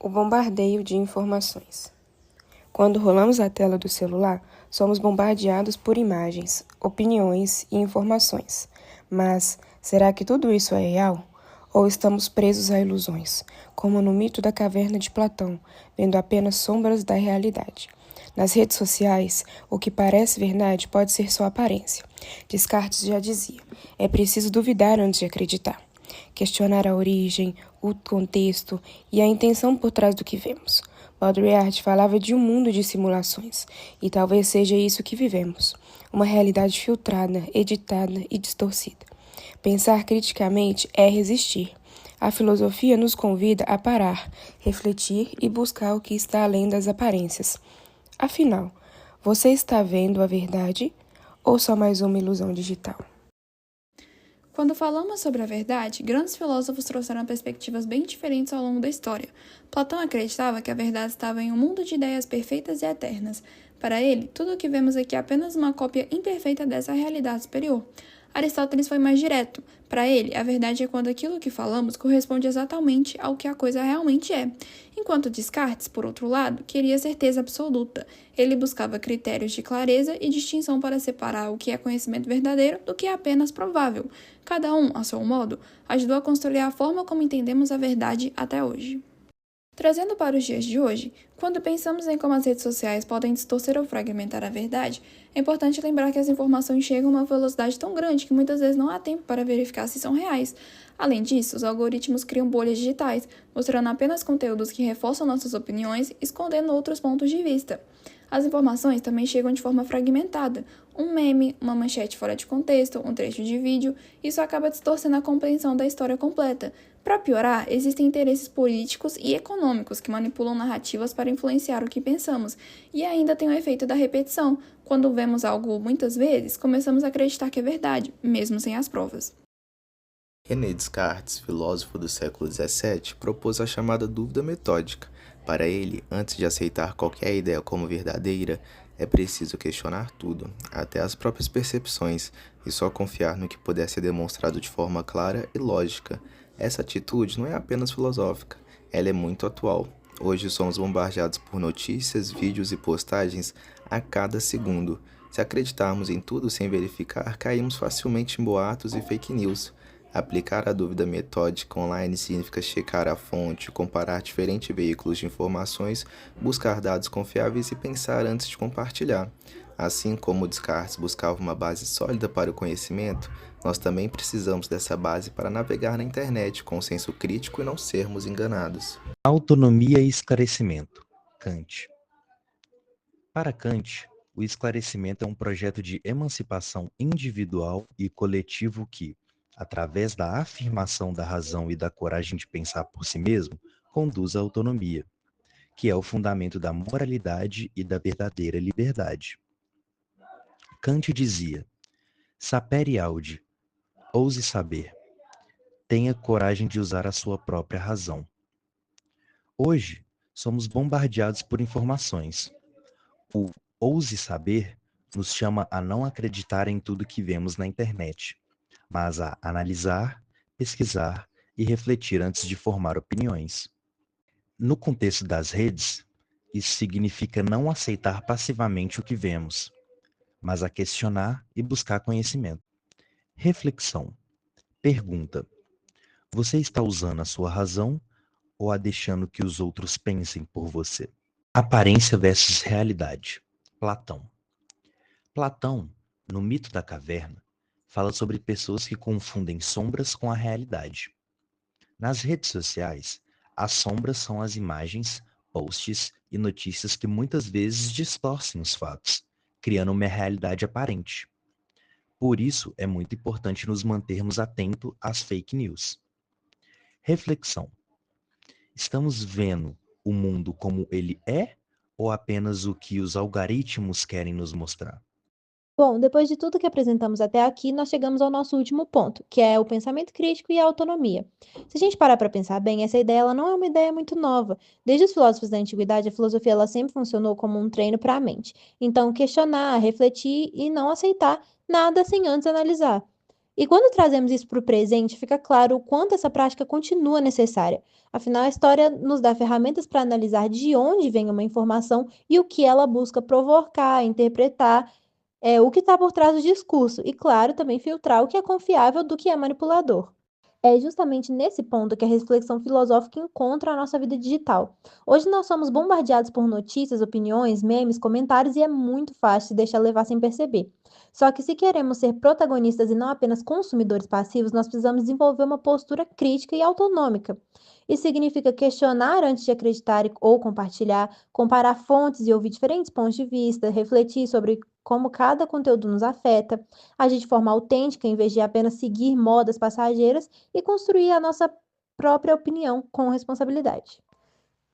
O bombardeio de informações. Quando rolamos a tela do celular, somos bombardeados por imagens, opiniões e informações. Mas será que tudo isso é real? Ou estamos presos a ilusões, como no mito da caverna de Platão, vendo apenas sombras da realidade? Nas redes sociais, o que parece verdade pode ser só aparência. Descartes já dizia: é preciso duvidar antes de acreditar. Questionar a origem, o contexto e a intenção por trás do que vemos. Baudrillard falava de um mundo de simulações, e talvez seja isso que vivemos, uma realidade filtrada, editada e distorcida. Pensar criticamente é resistir. A filosofia nos convida a parar, refletir e buscar o que está além das aparências. Afinal, você está vendo a verdade ou só mais uma ilusão digital? Quando falamos sobre a verdade, grandes filósofos trouxeram perspectivas bem diferentes ao longo da história. Platão acreditava que a verdade estava em um mundo de ideias perfeitas e eternas. Para ele, tudo o que vemos aqui é apenas uma cópia imperfeita dessa realidade superior. Aristóteles foi mais direto. Para ele, a verdade é quando aquilo que falamos corresponde exatamente ao que a coisa realmente é. Enquanto Descartes, por outro lado, queria certeza absoluta. Ele buscava critérios de clareza e distinção para separar o que é conhecimento verdadeiro do que é apenas provável. Cada um, a seu modo, ajudou a construir a forma como entendemos a verdade até hoje. Trazendo para os dias de hoje, quando pensamos em como as redes sociais podem distorcer ou fragmentar a verdade, é importante lembrar que as informações chegam a uma velocidade tão grande que muitas vezes não há tempo para verificar se são reais. Além disso, os algoritmos criam bolhas digitais, mostrando apenas conteúdos que reforçam nossas opiniões, escondendo outros pontos de vista. As informações também chegam de forma fragmentada. Um meme, uma manchete fora de contexto, um trecho de vídeo, isso acaba distorcendo a compreensão da história completa. Para piorar, existem interesses políticos e econômicos que manipulam narrativas para influenciar o que pensamos. E ainda tem o efeito da repetição. Quando vemos algo muitas vezes, começamos a acreditar que é verdade, mesmo sem as provas. René Descartes, filósofo do século XVII, propôs a chamada dúvida metódica. Para ele, antes de aceitar qualquer ideia como verdadeira, é preciso questionar tudo, até as próprias percepções, e só confiar no que puder ser demonstrado de forma clara e lógica. Essa atitude não é apenas filosófica, ela é muito atual. Hoje somos bombardeados por notícias, vídeos e postagens a cada segundo. Se acreditarmos em tudo sem verificar, caímos facilmente em boatos e fake news. Aplicar a dúvida metódica online significa checar a fonte, comparar diferentes veículos de informações, buscar dados confiáveis e pensar antes de compartilhar. Assim como Descartes buscava uma base sólida para o conhecimento, nós também precisamos dessa base para navegar na internet com senso crítico e não sermos enganados. Autonomia e esclarecimento. Kant. Para Kant, o esclarecimento é um projeto de emancipação individual e coletivo que, através da afirmação da razão e da coragem de pensar por si mesmo, conduz à autonomia, que é o fundamento da moralidade e da verdadeira liberdade. Kant dizia: sapere aude, ouse saber, tenha coragem de usar a sua própria razão. Hoje, somos bombardeados por informações. O ouse saber nos chama a não acreditar em tudo que vemos na internet, mas a analisar, pesquisar e refletir antes de formar opiniões. No contexto das redes, isso significa não aceitar passivamente o que vemos, mas a questionar e buscar conhecimento. Reflexão. Pergunta: você está usando a sua razão ou a deixando que os outros pensem por você? Aparência versus realidade. Platão. Platão, no mito da caverna, fala sobre pessoas que confundem sombras com a realidade. Nas redes sociais, as sombras são as imagens, posts e notícias que muitas vezes distorcem os fatos, criando uma realidade aparente. Por isso, é muito importante nos mantermos atentos às fake news. Reflexão. Estamos vendo o mundo como ele é ou apenas o que os algoritmos querem nos mostrar? Bom, depois de tudo que apresentamos até aqui, nós chegamos ao nosso último ponto, que é o pensamento crítico e a autonomia. Se a gente parar para pensar bem, essa ideia ela não é uma ideia muito nova. Desde os filósofos da antiguidade, a filosofia ela sempre funcionou como um treino para a mente. Então, questionar, refletir e não aceitar nada sem antes analisar. E quando trazemos isso para o presente, fica claro o quanto essa prática continua necessária. Afinal, a história nos dá ferramentas para analisar de onde vem uma informação e o que ela busca provocar, interpretar, o que está por trás do discurso. E, claro, também filtrar o que é confiável do que é manipulador. É justamente nesse ponto que a reflexão filosófica encontra a nossa vida digital. Hoje nós somos bombardeados por notícias, opiniões, memes, comentários e é muito fácil se deixar levar sem perceber. Só que se queremos ser protagonistas e não apenas consumidores passivos, nós precisamos desenvolver uma postura crítica e autonômica. Isso significa questionar antes de acreditar ou compartilhar, comparar fontes e ouvir diferentes pontos de vista, refletir sobre como cada conteúdo nos afeta, agir de forma autêntica em vez de apenas seguir modas passageiras e construir a nossa própria opinião com responsabilidade.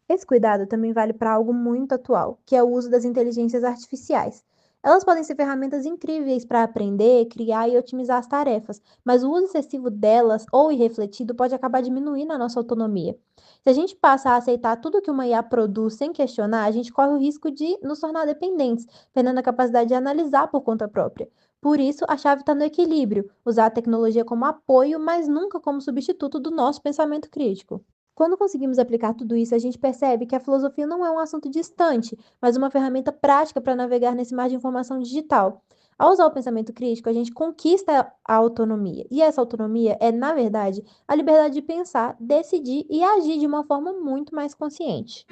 Esse cuidado também vale para algo muito atual, que é o uso das inteligências artificiais. Elas podem ser ferramentas incríveis para aprender, criar e otimizar as tarefas, mas o uso excessivo delas ou irrefletido pode acabar diminuindo a nossa autonomia. Se a gente passa a aceitar tudo que uma IA produz sem questionar, a gente corre o risco de nos tornar dependentes, perdendo a capacidade de analisar por conta própria. Por isso, a chave está no equilíbrio, usar a tecnologia como apoio, mas nunca como substituto do nosso pensamento crítico. Quando conseguimos aplicar tudo isso, a gente percebe que a filosofia não é um assunto distante, mas uma ferramenta prática para navegar nesse mar de informação digital. Ao usar o pensamento crítico, a gente conquista a autonomia. E essa autonomia é, na verdade, a liberdade de pensar, decidir e agir de uma forma muito mais consciente.